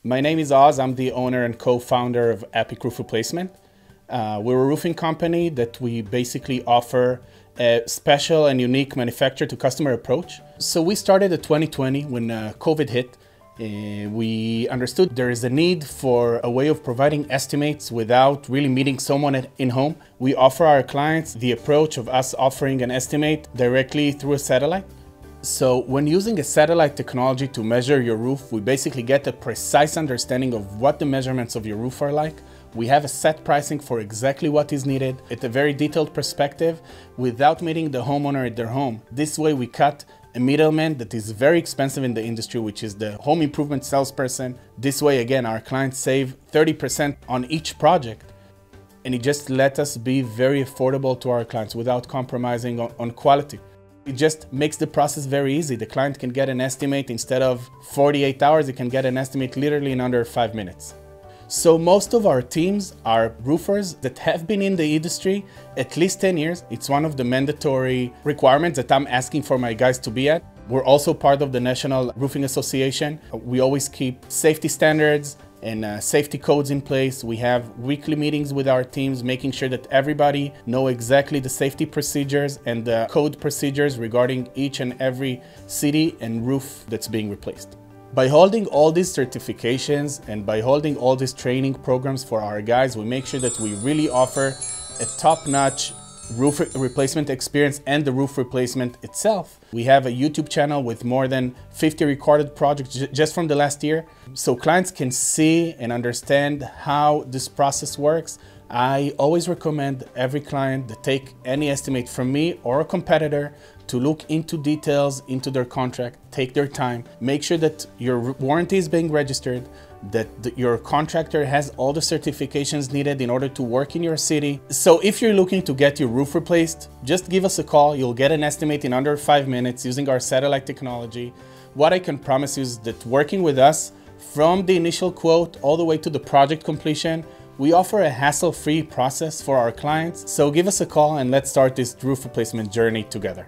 My name is Oz. I'm the owner and co-founder of Epic Roof Replacement. We're a roofing company that we basically offer a special and unique manufacturer to customer approach. So we started in 2020 when COVID hit. We understood there is a need for a way of providing estimates without really meeting someone in home. We offer our clients the approach of us offering an estimate directly through a satellite. So when using a satellite technology to measure your roof, we basically get a precise understanding of what the measurements of your roof are like. We have a set pricing for exactly what is needed at a very detailed perspective without meeting the homeowner at their home. This way we cut a middleman that is very expensive in the industry, which is the home improvement salesperson. This way, again, our clients save 30% on each project. And it just let us be very affordable to our clients without compromising on quality. It just makes the process very easy. The client can get an estimate instead of 48 hours, he can get an estimate literally in under 5 minutes. So most of our teams are roofers that have been in the industry at least 10 years. It's one of the mandatory requirements that I'm asking for my guys to be at. We're also part of the National Roofing Association. We always keep safety standards and safety codes in place. We have weekly meetings with our teams, making sure that everybody know exactly the safety procedures and the code procedures regarding each and every city and roof that's being replaced. By holding all these certifications and by holding all these training programs for our guys, we make sure that we really offer a top-notch roof replacement experience and the roof replacement itself. We have a YouTube channel with more than 50 recorded projects just from the last year, so clients can see and understand how this process works. I always recommend every client that take any estimate from me or a competitor to look into details into their contract, take their time, make sure that your warranty is being registered, that your contractor has all the certifications needed in order to work in your city. So if you're looking to get your roof replaced, just give us a call. You'll get an estimate in under 5 minutes using our satellite technology. What I can promise you is that working with us, from the initial quote all the way to the project completion, we offer a hassle-free process for our clients. So give us a call and let's start this roof replacement journey together.